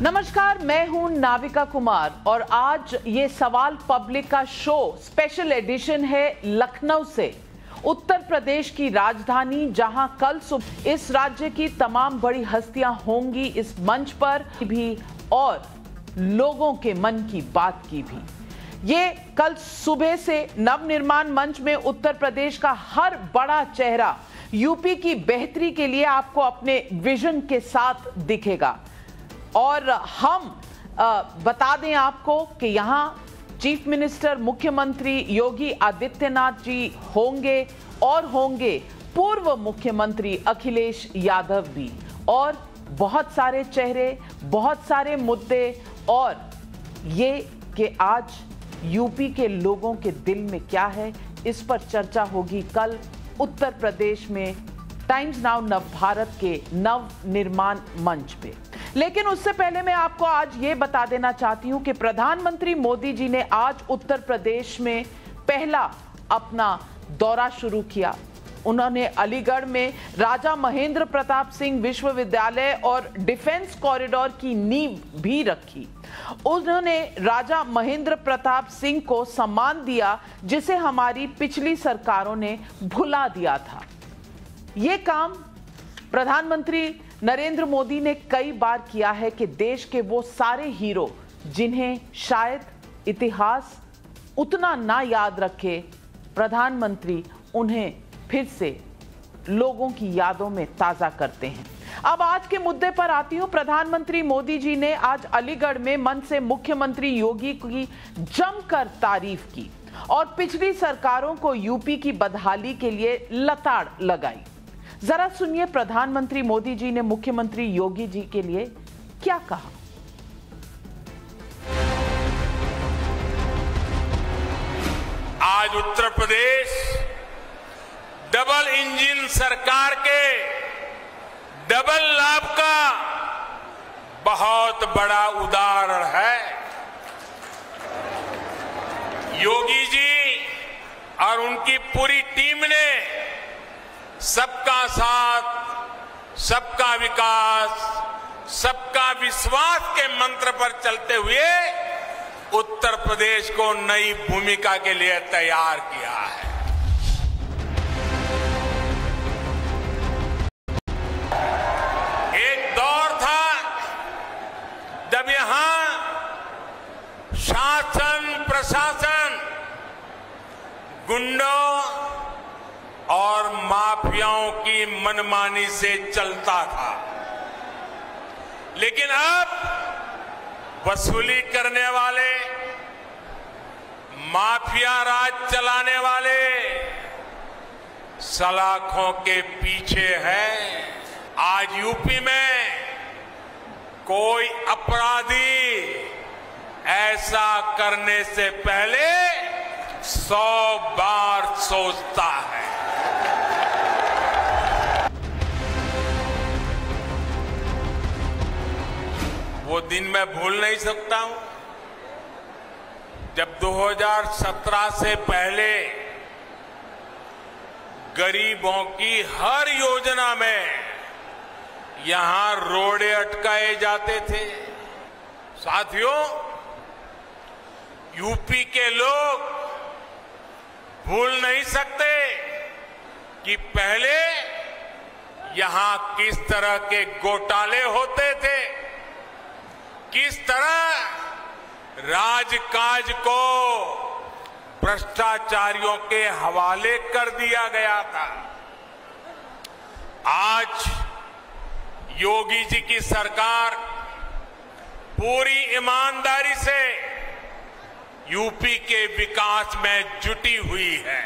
नमस्कार, मैं हूं नाविका कुमार और आज ये सवाल पब्लिक का शो स्पेशल एडिशन है लखनऊ से, उत्तर प्रदेश की राजधानी, जहां कल सुबह इस राज्य की तमाम बड़ी हस्तियां होंगी इस मंच पर भी और लोगों के मन की बात की भी। ये कल सुबह से नवनिर्माण मंच में उत्तर प्रदेश का हर बड़ा चेहरा यूपी की बेहतरी के लिए आपको अपने विजन के साथ दिखेगा। और हम बता दें आपको कि यहाँ चीफ मिनिस्टर मुख्यमंत्री योगी आदित्यनाथ जी होंगे और होंगे पूर्व मुख्यमंत्री अखिलेश यादव भी, और बहुत सारे चेहरे, बहुत सारे मुद्दे, और ये कि आज यूपी के लोगों के दिल में क्या है, इस पर चर्चा होगी कल उत्तर प्रदेश में टाइम्स नाउ नवभारत के नवनिर्माण मंच पे। लेकिन उससे पहले मैं आपको आज ये बता देना चाहती हूं कि प्रधानमंत्री मोदी जी ने आज उत्तर प्रदेश में पहला अपना दौरा शुरू किया। उन्होंने अलीगढ़ में राजा महेंद्र प्रताप सिंह विश्वविद्यालय और डिफेंस कॉरिडोर की नींव भी रखी। उन्होंने राजा महेंद्र प्रताप सिंह को सम्मान दिया जिसे हमारी पिछली सरकारों ने भुला दिया था। ये काम प्रधानमंत्री नरेंद्र मोदी ने कई बार किया है कि देश के वो सारे हीरो जिन्हें शायद इतिहास उतना ना याद रखे, प्रधानमंत्री उन्हें फिर से लोगों की यादों में ताजा करते हैं। अब आज के मुद्दे पर आती हूं। प्रधानमंत्री मोदी जी ने आज अलीगढ़ में मंच से मुख्यमंत्री योगी की जमकर तारीफ की और पिछली सरकारों को यूपी की बदहाली के लिए लताड़ लगाई। जरा सुनिए प्रधानमंत्री मोदी जी ने मुख्यमंत्री योगी जी के लिए क्या कहा। आज उत्तर प्रदेश डबल इंजन सरकार के डबल लाभ का बहुत बड़ा उदाहरण है। योगी जी और उनकी पूरी टीम ने सबका साथ, सबका विकास, सबका विश्वास के मंत्र पर चलते हुए उत्तर प्रदेश को नई भूमिका के लिए तैयार किया है। एक दौर था जब यहां शासन प्रशासन गुंडों और माफियाओं की मनमानी से चलता था, लेकिन अब वसूली करने वाले, माफिया राज चलाने वाले सलाखों के पीछे हैं। आज यूपी में कोई अपराधी ऐसा करने से पहले 100 बार सोचता है। वो दिन मैं भूल नहीं सकता हूं जब 2017 से पहले गरीबों की हर योजना में यहां रोड़े अटकाए जाते थे। साथियों, यूपी के लोग भूल नहीं सकते कि पहले यहां किस तरह के घोटाले होते थे, किस तरह राजकाज को भ्रष्टाचारियों के हवाले कर दिया गया था। आज योगी जी की सरकार पूरी ईमानदारी से यूपी के विकास में जुटी हुई है।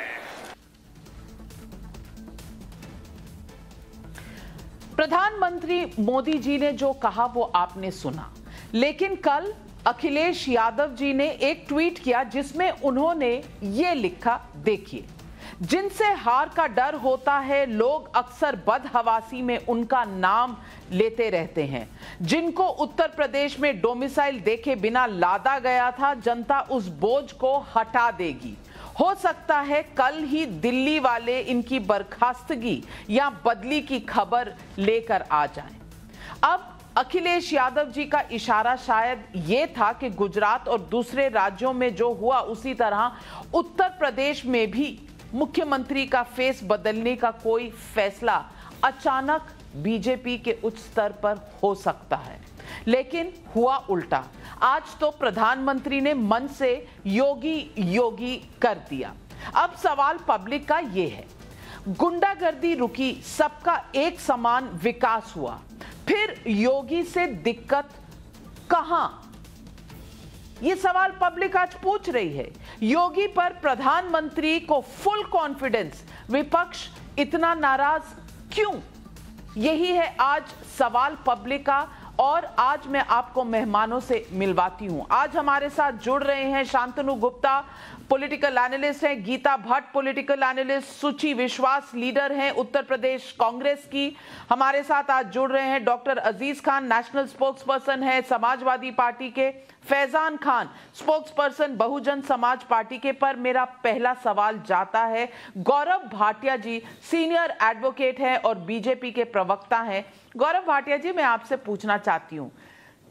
प्रधानमंत्री मोदी जी ने जो कहा वो आपने सुना, लेकिन कल अखिलेश यादव जी ने एक ट्वीट किया जिसमें उन्होंने ये लिखा, देखिए, जिनसे हार का डर होता है लोग अक्सर बदहवासी में उनका नाम लेते रहते हैं। जिनको उत्तर प्रदेश में डोमिसाइल देखे बिना लादा गया था, जनता उस बोझ को हटा देगी। हो सकता है कल ही दिल्ली वाले इनकी बर्खास्तगी या बदली की खबर लेकर आ जाएं। अब अखिलेश यादव जी का इशारा शायद ये था कि गुजरात और दूसरे राज्यों में जो हुआ उसी तरह उत्तर प्रदेश में भी मुख्यमंत्री का फेस बदलने का कोई फैसला अचानक बीजेपी के उच्च स्तर पर हो सकता है। लेकिन हुआ उल्टा। आज तो प्रधानमंत्री ने मन से योगी योगी कर दिया। अब सवाल पब्लिक का ये है, गुंडागर्दी रुकी, सबका एक समान विकास हुआ, फिर योगी से दिक्कत कहां? ये सवाल पब्लिक आज पूछ रही है। योगी पर प्रधानमंत्री को फुल कॉन्फिडेंस, विपक्ष इतना नाराज क्यों? यही है आज सवाल पब्लिक का। और आज मैं आपको मेहमानों से मिलवाती हूं। आज हमारे साथ जुड़ रहे हैं शांतनु गुप्ता, पॉलिटिकल एनालिस्ट हैं, गीता भट्ट पॉलिटिकल एनालिस्ट, सुची विश्वास लीडर हैं उत्तर प्रदेश कांग्रेस की। हमारे साथ आज जुड़ रहे हैं डॉक्टर अजीज खान, नेशनल स्पोक्सपर्सन है समाजवादी पार्टी के, फैजान खान स्पोक्सपर्सन बहुजन समाज पार्टी के। पर मेरा पहला सवाल जाता है, गौरव भाटिया जी सीनियर एडवोकेट हैं और बीजेपी के प्रवक्ता हैं। गौरव भाटिया जी, मैं आपसे पूछना चाहती हूं,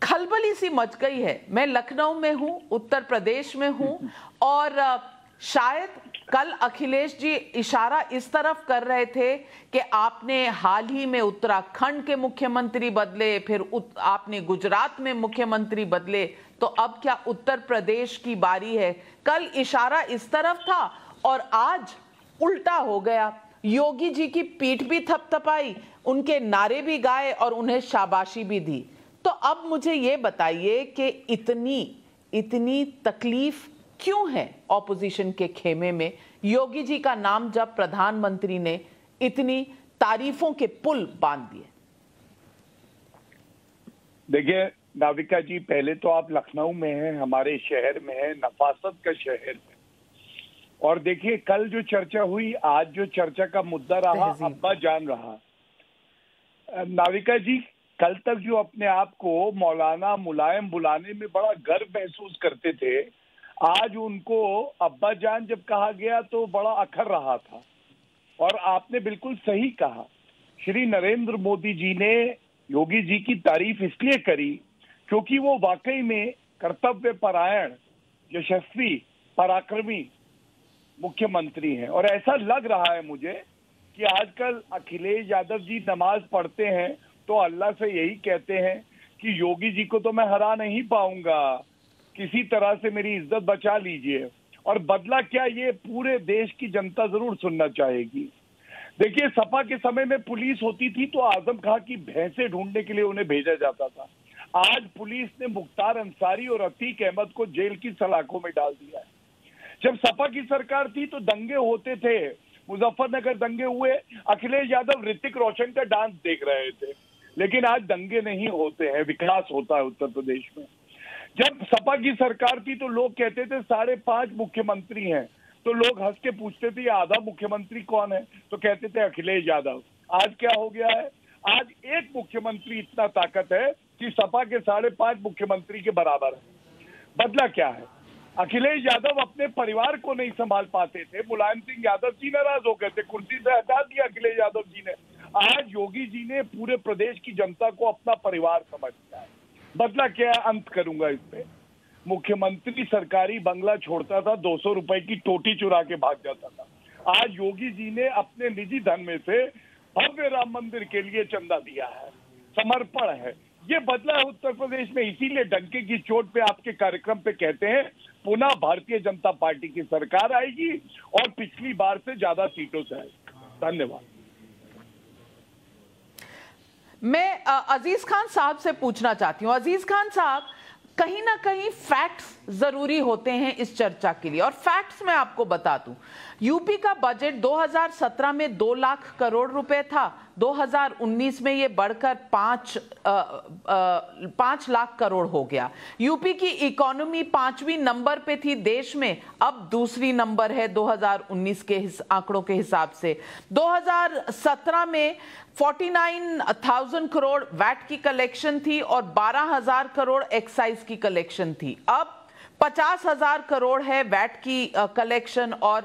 खलबली सी मच गई है। मैं लखनऊ में हूं, उत्तर प्रदेश में हूं, और शायद कल अखिलेश जी इशारा इस तरफ कर रहे थे कि आपने हाल ही में उत्तराखंड के मुख्यमंत्री बदले, फिर आपने गुजरात में मुख्यमंत्री बदले, तो अब क्या उत्तर प्रदेश की बारी है? कल इशारा इस तरफ था और आज उल्टा हो गया। योगी जी की पीठ भी थपथपाई, उनके नारे भी गाए और उन्हें शाबाशी भी दी। तो अब मुझे ये बताइए कि इतनी तकलीफ क्यों है ऑपोजिशन के खेमे में? योगी जी का नाम जब प्रधानमंत्री ने इतनी तारीफों के पुल बांध दिए। देखिए नाविका जी, पहले तो आप लखनऊ में हैं, हमारे शहर में है, नफासत का शहर है। और देखिए कल जो चर्चा हुई, आज जो चर्चा का मुद्दा रहा, अब्बा जान रहा। नाविका जी, कल तक जो अपने आप को मौलाना मुलायम बुलाने में बड़ा गर्व महसूस करते थे, आज उनको अब्बा जान जब कहा गया तो बड़ा अखर रहा था। और आपने बिल्कुल सही कहा, श्री नरेंद्र मोदी जी ने योगी जी की तारीफ इसलिए करी क्योंकि वो वाकई में कर्तव्य परायण, यशस्वी, पराक्रमी मुख्यमंत्री हैं। और ऐसा लग रहा है मुझे कि आजकल अखिलेश यादव जी नमाज पढ़ते हैं तो अल्लाह से यही कहते हैं कि योगी जी को तो मैं हरा नहीं पाऊंगा, किसी तरह से मेरी इज्जत बचा लीजिए। और बदला क्या, ये पूरे देश की जनता जरूर सुनना चाहेगी। देखिए, सपा के समय में पुलिस होती थी तो आजम खां की भैंसे ढूंढने के लिए उन्हें भेजा जाता था। आज पुलिस ने मुख्तार अंसारी और अतीक अहमद को जेल की सलाखों में डाल दिया है। जब सपा की सरकार थी तो दंगे होते थे, मुजफ्फरनगर दंगे हुए, अखिलेश यादव ऋतिक रोशन का डांस देख रहे थे। लेकिन आज दंगे नहीं होते हैं, विकास होता है उत्तर प्रदेश में। जब सपा की सरकार थी तो लोग कहते थे 5.5 मुख्यमंत्री हैं, तो लोग हंस के पूछते थे आधा मुख्यमंत्री कौन है, तो कहते थे अखिलेश यादव। आज क्या हो गया है, आज एक मुख्यमंत्री इतना ताकत है कि सपा के 5.5 मुख्यमंत्री के बराबर है। बदला क्या है, अखिलेश यादव अपने परिवार को नहीं संभाल पाते थे, मुलायम सिंह यादव जी नाराज हो गए थे, कुर्सी से हटा दिया अखिलेश यादव जी ने। आज योगी जी ने पूरे प्रदेश की जनता को अपना परिवार समझ लिया है। बदला क्या है, अंत करूंगा इस पे। मुख्यमंत्री सरकारी बंगला छोड़ता था, 200 रुपए की टोटी चुरा के भाग जाता था। आज योगी जी ने अपने निजी धन में से भव्य राम मंदिर के लिए चंदा दिया है, समर्पण है। ये बदला है उत्तर प्रदेश में। इसीलिए डंके की चोट पे आपके कार्यक्रम पे कहते हैं पुनः भारतीय जनता पार्टी की सरकार आएगी और पिछली बार से ज्यादा सीटों से आएगी। धन्यवाद। मैं अजीज खान साहब से पूछना चाहती हूँ। अजीज खान साहब, कहीं ना कहीं फैक्ट्स जरूरी होते हैं इस चर्चा के लिए, और फैक्ट्स मैं आपको बता दूं। यूपी का बजट 2017 में 2 लाख करोड़ रुपए था, 2019 में ये बढ़कर 5 लाख करोड़ हो गया। यूपी की इकोनॉमी 5वीं नंबर पे थी देश में, अब दूसरी नंबर है 2019 के आंकड़ों के हिसाब से। 2017 में 49,000 करोड़ वैट की कलेक्शन थी और 12,000 करोड़ एक्साइज की कलेक्शन थी। अब 50,000 करोड़ है वैट की कलेक्शन और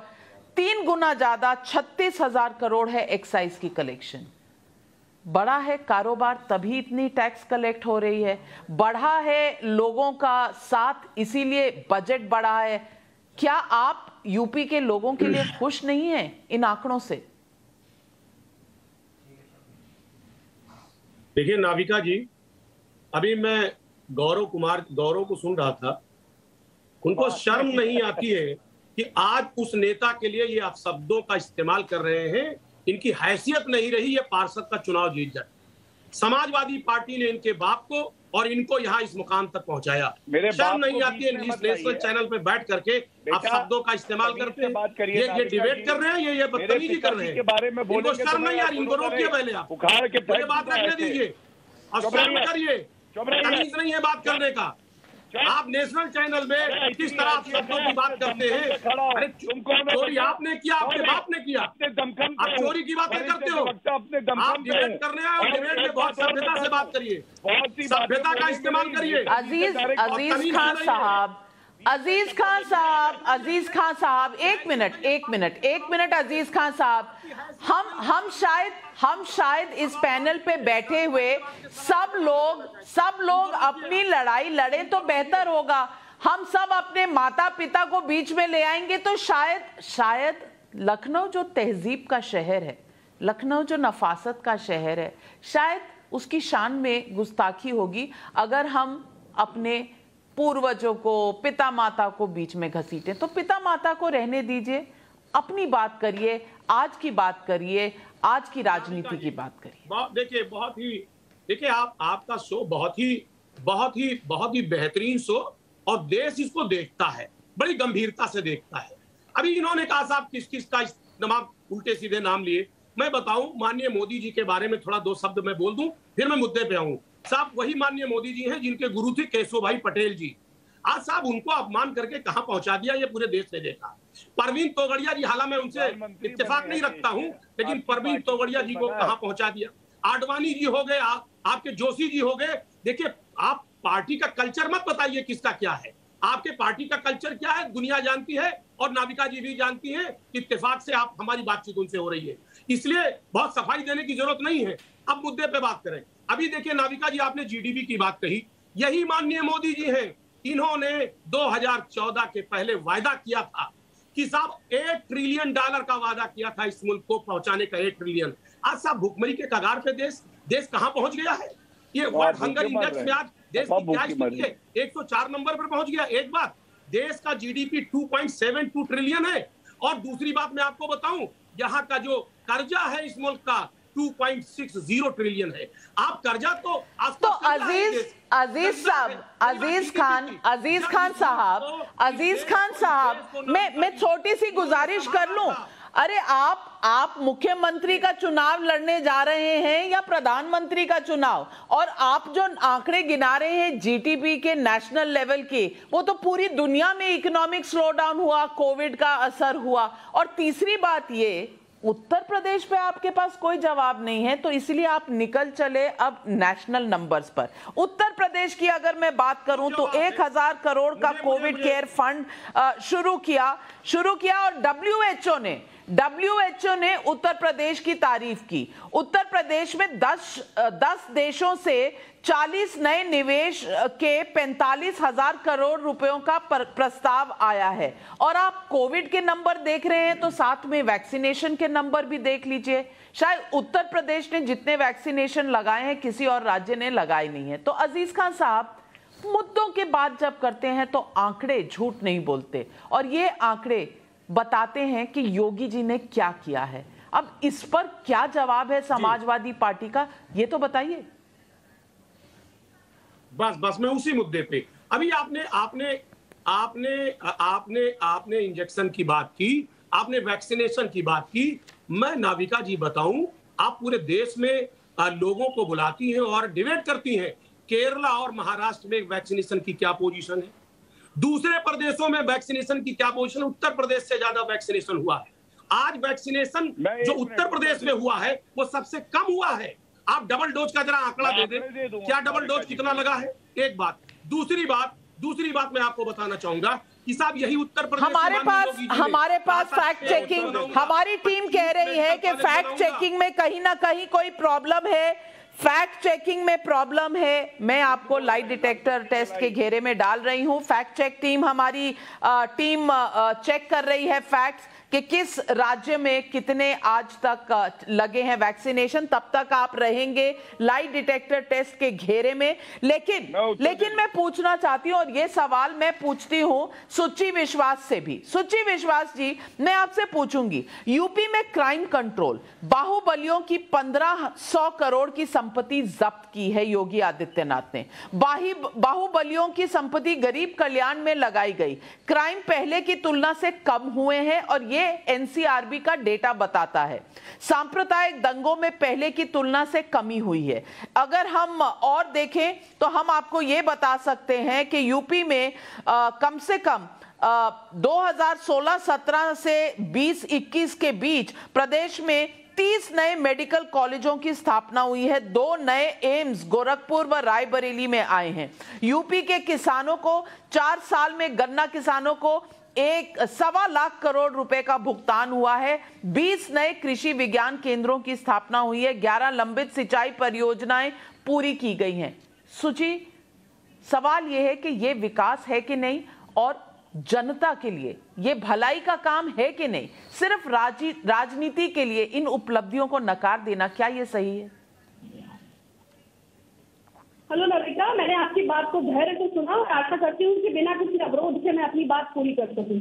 3 गुना ज्यादा 36,000 करोड़ है एक्साइज की कलेक्शन। बढ़ा है कारोबार तभी इतनी टैक्स कलेक्ट हो रही है, बढ़ा है लोगों का साथ इसीलिए बजट बढ़ा है। क्या आप यूपी के लोगों के लिए खुश नहीं हैं इन आंकड़ों से? देखिए नाविका जी, अभी मैं गौरव को सुन रहा था। उनको शर्म नहीं आती है कि आज उस नेता के लिए ये अपशब्दों का इस्तेमाल कर रहे हैं। इनकी हैसियत नहीं रही ये पार्षद का चुनाव जीत जाए। समाजवादी पार्टी ने इनके बाप को और इनको यहाँ इस मुकाम तक पहुंचाया। शर्म नहीं आती है नेशनल चैनल पे बैठ करके अपशब्दों का इस्तेमाल करते हैं। ये डिबेट कर रहे हैं, ये बदतमीजी कर रहे हैं। इनको शर्म नहीं आ रही, इनको रोकिए पहले, आप मुझे बात रखने दीजिए और शर्म करिए। तमीज नहीं है बात करने का। आप नेशनल चैनल में किस तरह शब्दों की बात करते हैं? अरे चोरी आपने किया, आपके बाप ने किया, आप चोरी की बातें करते हो। आप डिबेट करने आए और डिबेट में बहुत सभ्यता से बात करिए, सभ्यता का इस्तेमाल करिए। अजीज खान साहब, एक मिनट अजीज खान साहब, हम शायद इस पैनल पे बैठे हुए सब लोग अपनी लड़ाई लड़े तो बेहतर होगा। हम सब अपने माता पिता को बीच में ले आएंगे तो शायद लखनऊ जो तहजीब का शहर है, लखनऊ जो नफासत का शहर है, शायद उसकी शान में गुस्ताखी होगी अगर हम अपने पूर्वजों को, पिता माता को बीच में घसीटे। तो पिता माता को रहने दीजिए, अपनी बात करिए, आज की बात करिए, आज की राजनीति की बात करिए। देखिए आपका शो बहुत ही बेहतरीन शो और देश इसको देखता है, बड़ी गंभीरता से देखता है। अभी इन्होंने कहा साहब किस का तमाम उल्टे सीधे नाम लिए। मैं बताऊं, माननीय मोदी जी के बारे में थोड़ा दो शब्द मैं बोल दूं, फिर मैं मुद्दे पे आऊं। साहब वही माननीय मोदी जी हैं जिनके गुरु थे केशव भाई पटेल जी। आज साहब उनको अपमान करके कहां पहुंचा दिया ये पूरे देश ने देखा। परवीन तोगड़िया जी, हालांकि मैं उनसे इत्तेफाक नहीं रखता हूं, लेकिन परवीन तोगड़िया जी को कहां पहुंचा दिया। आडवाणी जी हो गए, आपके जोशी जी हो गए। देखिए आप पार्टी का कल्चर मत बताइए किसका क्या है। आपके पार्टी का कल्चर क्या है दुनिया जानती है और नाविका जी भी जानती हैं। इत्तेफाक से आप हमारी बातचीत उनसे हो रही है, इसलिए बहुत सफाई देने की जरूरत नहीं है। अब मुद्दे पे बात करें। अभी देखिए नाविका जी, आपने जीडीपी की बात कही, यही माननीय मोदी जी हैं। इन्होंने 2014 के पहले वायदा किया था कि साहब $1 ट्रिलियन का वादा किया था इस मुल्क को पहुंचाने का, 1 ट्रिलियन। आज साहब भुखमरी के कगार पे देश कहां पहुंच गया है? ये वर्ल्ड हंगर इंडेक्स में आज देश की क्या स्थिति है? 104 नंबर पर पहुंच गया। एक बात, देश का जीडीपी 2.72 ट्रिलियन है। और दूसरी बात मैं आपको बताऊं, यहाँ का जो कर्जा है इस मुल्क का 2.60 ट्रिलियन है। आप कर्जा तो अजीज खान साहब, मैं छोटी सी गुजारिश कर लूं। अरे आप मुख्यमंत्री का चुनाव लड़ने जा रहे हैं या प्रधानमंत्री का चुनाव, और आप जो आंकड़े गिना रहे हैं जीडीपी के नेशनल लेवल के, वो तो पूरी दुनिया में इकोनॉमिक स्लोडाउन हुआ, कोविड का असर हुआ। और तीसरी बात ये, उत्तर प्रदेश पे आपके पास कोई जवाब नहीं है, तो इसलिए आप निकल चले अब नेशनल नंबर्स पर। उत्तर प्रदेश की अगर मैं बात करूं तो 1000 करोड़ का कोविड केयर फंड शुरू किया और WHO ने उत्तर प्रदेश की तारीफ की। उत्तर प्रदेश में 10 देशों से 40 नए निवेश के 45,000 करोड़ रुपयों का प्रस्ताव आया है। और आप कोविड के नंबर देख रहे हैं तो साथ में वैक्सीनेशन के नंबर भी देख लीजिए। शायद उत्तर प्रदेश ने जितने वैक्सीनेशन लगाए हैं किसी और राज्य ने लगाए नहीं है। तो अजीज खान साहब, मुद्दों के बात जब करते हैं तो आंकड़े झूठ नहीं बोलते, और ये आंकड़े बताते हैं कि योगी जी ने क्या किया है। अब इस पर क्या जवाब है समाजवादी पार्टी का, ये तो बताइए। बस मैं उसी मुद्दे पे, अभी आपने इंजेक्शन की बात की, आपने वैक्सीनेशन की बात की। मैं नाविका जी बताऊं, आप पूरे देश में लोगों को बुलाती हैं और डिबेट करती हैं केरला और महाराष्ट्र में वैक्सीनेशन की क्या पोजीशन है, दूसरे प्रदेशों में वैक्सीनेशन की क्या पोजीशन है। उत्तर प्रदेश से ज्यादा वैक्सीनेशन हुआ है। आज वैक्सीनेशन जो उत्तर प्रदेश में हुआ है वो सबसे कम हुआ है। आप डबल डोज का जरा आंकड़ा दे दें, क्या डबल डोज कितना लगा है? एक बात। दूसरी बात मैं आपको बताना चाहूंगा कि साहब यही उत्तर प्रदेश हमारे पास फैक्ट चेकिंग, हमारी टीम कह रही है कि फैक्ट चेकिंग में कहीं ना कहीं कोई प्रॉब्लम है, फैक्ट चेकिंग में प्रॉब्लम है। मैं आपको लाई डिटेक्टर टेस्ट के घेरे में डाल रही हूं। फैक्ट चेक टीम, हमारी टीम चेक कर रही है फैक्ट्स कि किस राज्य में कितने आज तक लगे हैं वैक्सीनेशन। तब तक आप रहेंगे लाई डिटेक्टर टेस्ट के घेरे में। लेकिन मैं पूछना चाहती हूं, और ये सवाल मैं पूछती हूं सुची विश्वास से भी। सुची विश्वास जी, मैं आपसे पूछूंगी, यूपी में क्राइम कंट्रोल, बाहुबलियों की 1500 करोड़ की संपत्ति जब्त की है योगी आदित्यनाथ ने। बाहुबलियों की संपत्ति गरीब कल्याण में लगाई गई। क्राइम पहले की तुलना से कम हुए हैं और ये एनसीआरबी का डेटा बताता है। सांप्रदायिक दंगों में पहले की तुलना से कमी हुई है। अगर हम और देखें तो हम आपको ये बता सकते हैं कि यूपी में कम से कम 2016-17 से 20-21 के बीच प्रदेश में 30 नए मेडिकल कॉलेजों की स्थापना हुई है। 2 नए एम्स गोरखपुर व रायबरेली में आए हैं। यूपी के किसानों को 4 साल में, गन्ना किसानों को 1.25 लाख करोड़ रुपए का भुगतान हुआ है। 20 नए कृषि विज्ञान केंद्रों की स्थापना हुई है। 11 लंबित सिंचाई परियोजनाएं पूरी की गई हैं। सुची, सवाल यह है कि यह विकास है कि नहीं, और जनता के लिए यह भलाई का काम है कि नहीं। सिर्फ राजनीति के लिए इन उपलब्धियों को नकार देना, क्या यह सही है? हेलो नाविका, मैंने आपकी बात को धैर्य से सुना और आशा करती हूँ कि बिना किसी अवरोध से मैं अपनी बात पूरी कर सकूँ।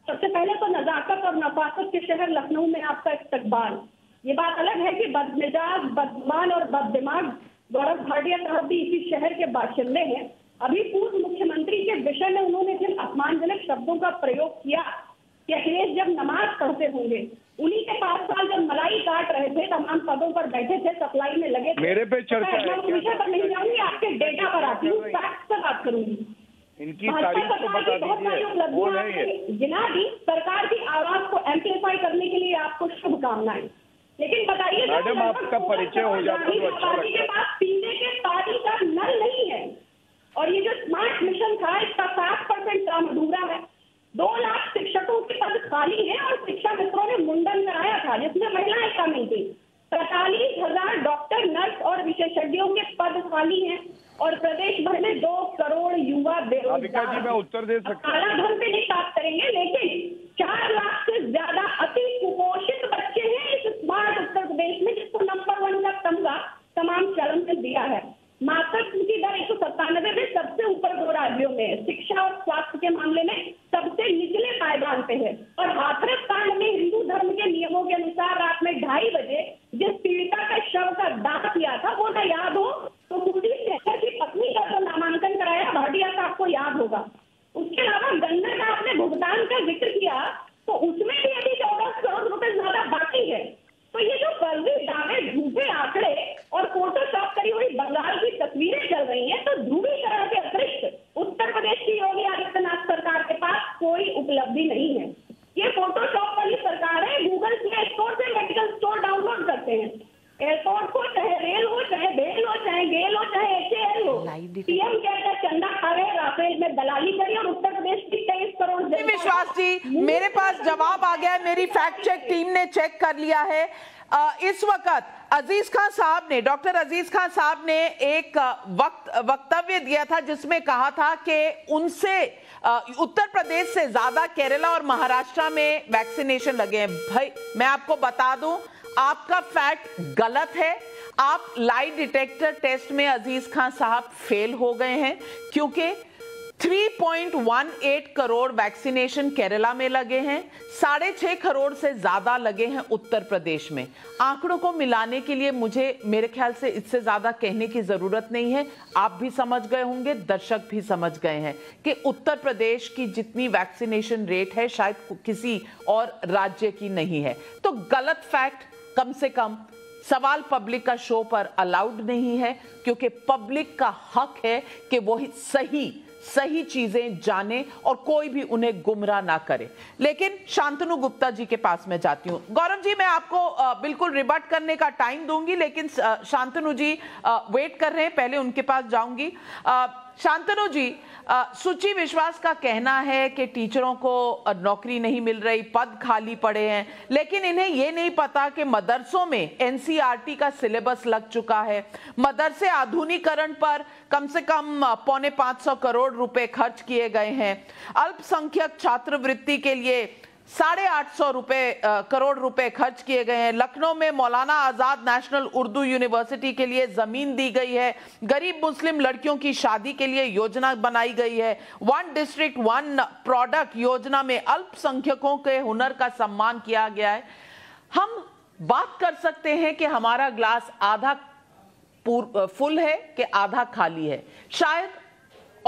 सबसे पहले तो नजाकत और नफासत के शहर लखनऊ में आपका इस्तकबाल। ये बात अलग है कि बदमिजाज, बदगुमान और बददिमाग गौरव भाटिया साहब भी इसी शहर के बाशिंदे हैं। अभी पूर्व मुख्यमंत्री के विषय में उन्होंने जिन अपमानजनक शब्दों का प्रयोग किया कि अखिलेश जब नमाज पढ़ते होंगे, उन्हीं के 5 साल जब मलाई काट रहे थे, तमाम पदों पर बैठे थे, सप्लाई में लगे थे। मेरे पे चर्चा है, विषय पर नहीं जाऊंगी, आपके डेटा पर आती हूँ, फैक्ट पर बात करूंगी। इनकी तारीफ तो बता दीजिए। गिना दी, सरकार की आवाज को एम्पलीफाई करने के लिए आपको शुभकामनाएं। लेकिन बताइए, मैडम आपका परिचय हो जाता तो अच्छा लगता। के पास पीने के पानी का नल नहीं है, और ये जो स्मार्ट मिशन था इसका 60% काम अधूरा है। 2 लाख शिक्षकों के पद खाली हैं और शिक्षा मित्रों ने मुंडन कराया था जिसमें महिलाएं शामिल थी। 43,000 डॉक्टर, नर्स और विशेषज्ञों के पद खाली हैं और प्रदेश भर में 2 करोड़ युवा बेरोजगार। जी मैं उत्तर दे सकता हूं। काला धन पे नहीं बात करेंगे, लेकिन 4 लाख से ज्यादा अति कुपोषित बच्चे हैं इस स्मार्ट उत्तर प्रदेश में, जिसको नंबर 1 का तमगा तमाम चरण में दिया है। मातृत्व की दर 197 में सबसे ऊपर 2 राज्यों में, शिक्षा और स्वास्थ्य के मामले में सबसे निचले पायदान पे है। और हाथरस कांड में हिंदू धर्म के नियमों के अनुसार रात में 2:30 बजे जिस पीड़िता का शव का दाह किया था, वो न याद हो तो पुलिस शहर की पत्नी का जो नामांकन कराया भाटिया का आपको याद होगा। उसके अलावा गन्ना का आपने भुगतान का जिक्र किया, तो उसमें भी अभी 14 करोड़ रुपए ज्यादा बाकी है। तो ये जो फर्जी दावे, झूठे आंकड़े और फोटोशॉप करी हुई बंगाल की तस्वीरें चल रही हैं, तो ध्रुवीकरण के अतिरिक्त उत्तर प्रदेश की योगी आदित्यनाथ सरकार के पास कोई उपलब्धि नहीं है। ये फोटोशॉप वाली सरकार है। गूगल प्ले स्टोर से मेडिकल स्टोर डाउनलोड करते हैं। एयरपोर्ट को चाहे रेल हो, चाहे बेल हो, चाहे गेल हो, चाहे HAL हो, पीएम कहकर चंदा खा रहे, राफेल में दलाली करी और उत्तर प्रदेश की 23 करोड़। विश्वास जी, मेरे पास जवाब आ गया है। मेरी फैक्ट चेक टीम ने चेक कर लिया है। इस वक्त अजीज खान साहब ने, डॉक्टर अजीज खान साहब ने एक वक्तव्य दिया था जिसमें कहा था कि उनसे उत्तर प्रदेश से ज्यादा केरला और महाराष्ट्र में वैक्सीनेशन लगे हैं। भाई मैं आपको बता दूं, आपका फैक्ट गलत है। आप लाई डिटेक्टर टेस्ट में अजीज खान साहब फेल हो गए हैं, क्योंकि 3.18 करोड़ वैक्सीनेशन केरला में लगे हैं, 6.5 करोड़ से ज्यादा लगे हैं उत्तर प्रदेश में। आंकड़ों को मिलाने के लिए मुझे, मेरे ख्याल से इससे ज्यादा कहने की जरूरत नहीं है। आप भी समझ गए होंगे, दर्शक भी समझ गए हैं कि उत्तर प्रदेश की जितनी वैक्सीनेशन रेट है शायद किसी और राज्य की नहीं है। तो गलत फैक्ट, कम से कम सवाल पब्लिक का शो पर अलाउड नहीं है, क्योंकि पब्लिक का हक है कि वो सही चीजें जाने और कोई भी उन्हें गुमराह ना करे। लेकिन शांतनु गुप्ता जी के पास मैं जाती हूं। गौरव जी, मैं आपको बिल्कुल रिबट करने का टाइम दूंगी, लेकिन शांतनु जी वेट कर रहे हैं, पहले उनके पास जाऊंगी। शांतनु जी, सुचि विश्वास का कहना है कि टीचरों को नौकरी नहीं मिल रही, पद खाली पड़े हैं, लेकिन इन्हें ये नहीं पता कि मदरसों में एनसीईआरटी का सिलेबस लग चुका है। मदरसे आधुनिकीकरण पर कम से कम 450 करोड़ रुपए खर्च किए गए हैं। अल्पसंख्यक छात्रवृत्ति के लिए 850 करोड़ रुपए खर्च किए गए हैं। लखनऊ में मौलाना आजाद नेशनल उर्दू यूनिवर्सिटी के लिए जमीन दी गई है। गरीब मुस्लिम लड़कियों की शादी के लिए योजना बनाई गई है। 1 डिस्ट्रिक्ट 1 प्रोडक्ट योजना में अल्पसंख्यकों के हुनर का सम्मान किया गया है। हम बात कर सकते हैं कि हमारा ग्लास आधा फुल है कि आधा खाली है। शायद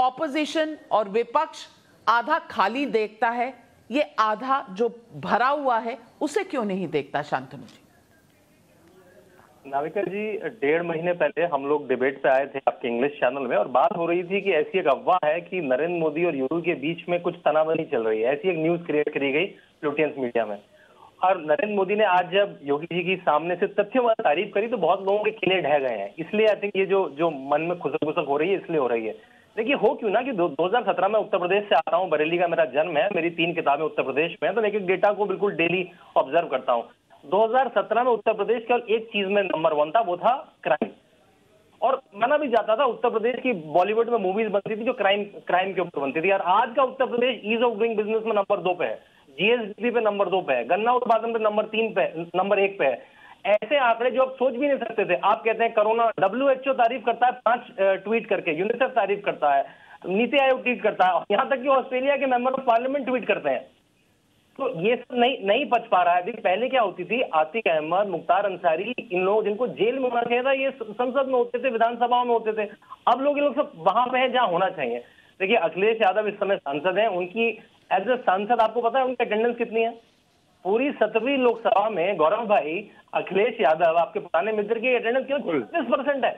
ऑपोजिशन और विपक्ष आधा खाली देखता है, ये आधा जो भरा हुआ है उसे क्यों नहीं देखता? शांतनु जी। नाविका जी, 1.5 महीने पहले हम लोग डिबेट पे आए थे आपके इंग्लिश चैनल में, और बात हो रही थी कि ऐसी एक अफवाह है कि नरेंद्र मोदी और योगी के बीच में कुछ तनातनी चल रही है। ऐसी एक न्यूज क्रिएट करी गई प्लूटियंस मीडिया में, और नरेंद्र मोदी ने आज जब योगी जी की सामने से तथ्यवाद तारीफ करी तो बहुत लोगों के किले ढह गए हैं। इसलिए आई थिंक ये जो मन में खुसक खुसक हो रही है, इसलिए हो रही है। देखिए, हो क्यों ना कि 2017 में उत्तर प्रदेश से आता हूँ, बरेली का मेरा जन्म है, मेरी 3 किताबें उत्तर प्रदेश में है, तो मैं एक डेटा को बिल्कुल डेली ऑब्जर्व करता हूँ। 2017 में उत्तर प्रदेश केवल एक चीज में नंबर 1 था, वो था क्राइम। और माना भी जाता था, उत्तर प्रदेश की बॉलीवुड में मूवीज बनती थी जो क्राइम के ऊपर बनती थी। यार, आज का Uttar Pradesh ease of doing business में नंबर 2 पे है, जीएसडी पे नंबर 2 पे है, गन्ना उत्पादन पे नंबर 1 पे है। ऐसे आंकड़े जो आप सोच भी नहीं सकते थे। आप कहते हैं कोरोना, WHO तारीफ करता है 5 ट्वीट करके, यूनिसेफ तारीफ करता है, नीति आयोग ट्वीट करता है, यहाँ तक कि ऑस्ट्रेलिया के मेंबर ऑफ पार्लियामेंट ट्वीट करते हैं। तो ये सब नहीं पच पा रहा है। पहले क्या होती थी, आतिक अहमद, मुख्तार अंसारी, इन लोग जिनको जेल में होना चाहिए था, ये संसद में होते थे, विधानसभा में होते थे। अब लोग ये लोग सब वहां पे है जहां होना चाहिए। देखिए, अखिलेश यादव इस समय सांसद हैं, उनकी एज ए सांसद आपको पता है उनकी अटेंडेंस कितनी है? पूरी 17वीं लोकसभा में गौरव भाई, अखिलेश यादव आपके पुराने मित्र की अटेंडेंस केवल 36% है।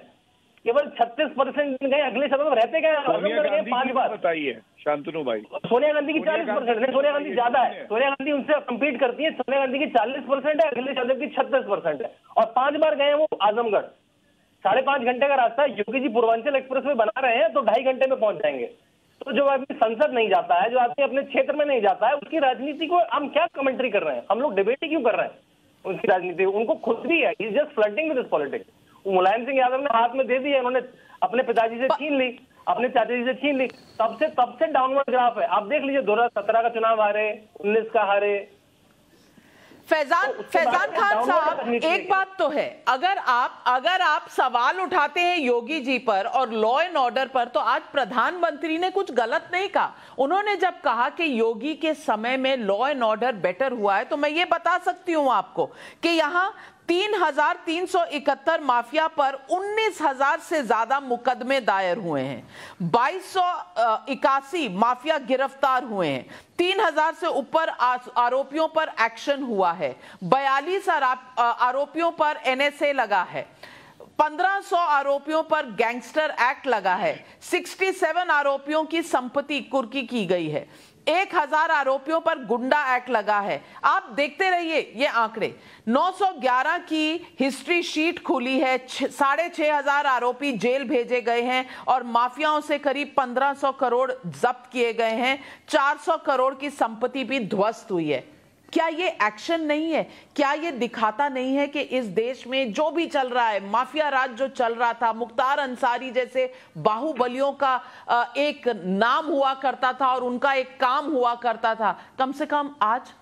केवल 36% गए। अखिलेश यादव रहते गए 5 बार। बताइए शांतनु भाई। सोनिया गांधी की 40% है, सोनिया गांधी ज्यादा है, सोनिया गांधी उनसे कम्पीट करती है। सोनिया गांधी की 40% है, अखिलेश यादव की 36% है, और 5 बार गए वो आजमगढ़। 5.5 घंटे का रास्ता योगी जी पूर्वांचल एक्सप्रेस में बना रहे हैं, तो 2.5 घंटे में पहुंच जाएंगे। तो जो आदमी संसद नहीं जाता है, जो आदमी अपने क्षेत्र में नहीं जाता है, उसकी राजनीति को हम क्या कमेंट्री कर रहे हैं? हम लोग डिबेट ही क्यों कर रहे हैं उसकी राजनीति? उनको खुद भी है, he is just flirting with this politics. Mulayam Singh Yadav ने हाथ में दे दी है, उन्होंने अपने पिताजी से छीन ली, अपने चाचा जी से छीन ली, तब से डाउनवर्ड ग्राफ है। आप देख लीजिए, 2017 का चुनाव हारे, 19 का हारे। फैजान खान साहब, एक बात तो है, अगर आप सवाल उठाते हैं योगी जी पर और लॉ एंड ऑर्डर पर, तो आज प्रधानमंत्री ने कुछ गलत नहीं कहा। उन्होंने जब कहा कि योगी के समय में लॉ एंड ऑर्डर बेटर हुआ है, तो मैं ये बता सकती हूं आपको कि यहां 3,371 माफिया पर 19,000 से ज्यादा मुकदमे दायर हुए हैं, 2,281 माफिया गिरफ्तार हुए हैं, 3,000 से ऊपर आरोपियों पर एक्शन हुआ है, 42 आरोपियों पर NSA लगा है, 1500 आरोपियों पर गैंगस्टर एक्ट लगा है, 67 आरोपियों की संपत्ति कुर्की की गई है, 1000 आरोपियों पर गुंडा एक्ट लगा है। आप देखते रहिए ये आंकड़े। 911 की हिस्ट्री शीट खुली है, 6,500 आरोपी जेल भेजे गए हैं और माफियाओं से करीब 1500 करोड़ जब्त किए गए हैं, 400 करोड़ की संपत्ति भी ध्वस्त हुई है। क्या ये एक्शन नहीं है? क्या ये दिखाता नहीं है कि इस देश में जो भी चल रहा है, माफिया राज जो चल रहा था, मुख्तार अंसारी जैसे बाहुबलियों का एक नाम हुआ करता था और उनका एक काम हुआ करता था, कम से कम आज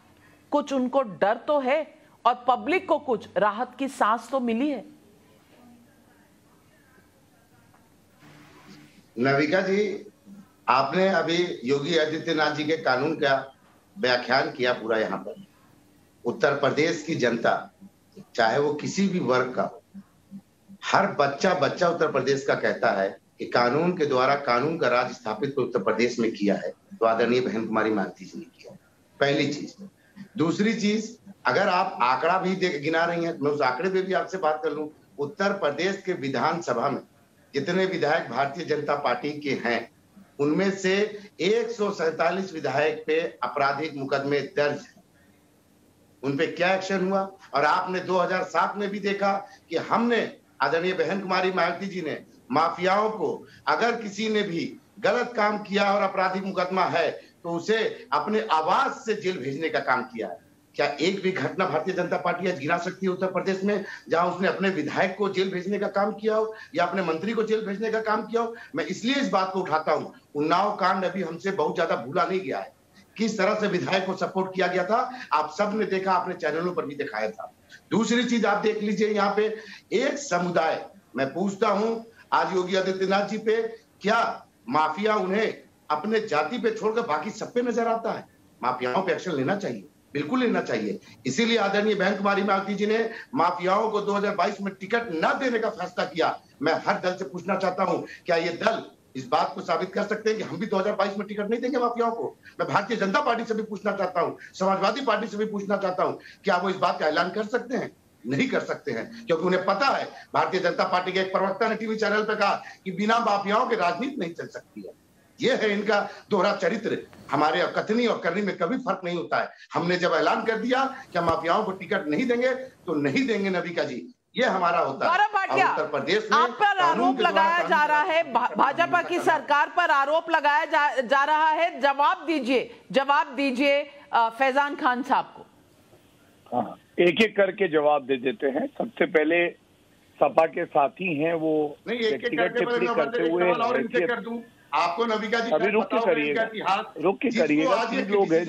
कुछ उनको डर तो है और पब्लिक को कुछ राहत की सांस तो मिली है। नाविका जी, आपने अभी योगी आदित्यनाथ जी के कानून का व्याख्यान किया पूरा। यहाँ पर उत्तर प्रदेश की जनता, चाहे वो किसी भी वर्ग का हो, हर बच्चा उत्तर प्रदेश का कहता है कि कानून के द्वारा कानून का राज स्थापित उत्तर प्रदेश में किया है तो आदरणीय बहन कुमारी मालती जी ने किया। पहली चीज। दूसरी चीज, अगर आप आंकड़ा भी गिना रही हैं, मैं उस आंकड़े पे भी आपसे बात कर लूं। उत्तर प्रदेश के विधानसभा में जितने विधायक भारतीय जनता पार्टी के हैं, उनमें से 147 विधायक पे आपराधिक मुकदमे दर्ज हैं। उन पे क्या एक्शन हुआ? और आपने 2007 में भी देखा कि हमने, आदरणीय बहन कुमारी मालती जी ने माफियाओं को अगर किसी ने भी गलत काम किया और आपराधिक मुकदमा है तो उसे अपने आवाज से जेल भेजने का काम किया है। क्या एक भी घटना भारतीय जनता पार्टी आज गिना सकती है उत्तर प्रदेश में जहां उसने अपने विधायक को जेल भेजने का काम किया हो या अपने मंत्री को जेल भेजने का काम किया हो? मैं इसलिए इस बात को उठाता हूं, उन्नाव कांड अभी हमसे बहुत ज्यादा भूला नहीं गया है। किस तरह से विधायक को सपोर्ट किया गया था आप सब ने देखा, आपने चैनलों पर भी दिखाया था। दूसरी चीज आप देख लीजिए, यहाँ पे एक समुदाय, मैं पूछता हूं आज योगी आदित्यनाथ जी पे, क्या माफिया उन्हें अपने जाति पे छोड़कर बाकी सब पे नजर आता है? माफियाओं पे एक्शन लेना चाहिए, बिल्कुल लेना चाहिए। इसीलिए आदरणीय बैंक कुमारी मायावती जी ने माफियाओं को 2022 में टिकट न देने का फैसला किया। मैं हर दल से पूछना चाहता हूं, क्या ये दल इस बात को साबित कर सकते हैं कि हम भी 2022 में टिकट नहीं देंगे माफियाओं को? मैं भारतीय जनता पार्टी से भी पूछना चाहता हूं, समाजवादी पार्टी से भी पूछना चाहता हूं, क्या वो इस बात का ऐलान कर सकते हैं? नहीं कर सकते हैं, क्योंकि उन्हें पता है, भारतीय जनता पार्टी के एक प्रवक्ता ने टीवी चैनल पर कहा कि बिना माफियाओं के राजनीति नहीं चल सकती है। ये है इनका दोहरा चरित्र। हमारे कथनी और करनी में कभी फर्क नहीं होता है। हमने जब ऐलान कर दिया कि हम माफियाओं को टिकट नहीं देंगे तो नहीं देंगे नविका जी, ये हमारा होता है। उत्तर प्रदेश में आप पर आरोप लगाया जा रहा है, भाजपा की सरकार पर आरोप लगाया जा रहा है, जवाब दीजिए फैजान खान साहब को। हाँ, एक एक करके जवाब दे देते हैं। सबसे पहले सपा के साथी हैं वो व्यक्तिगत टिप्पणी करते हुए आपको नविका जी अभी रुक के करिएगा, लोग हैं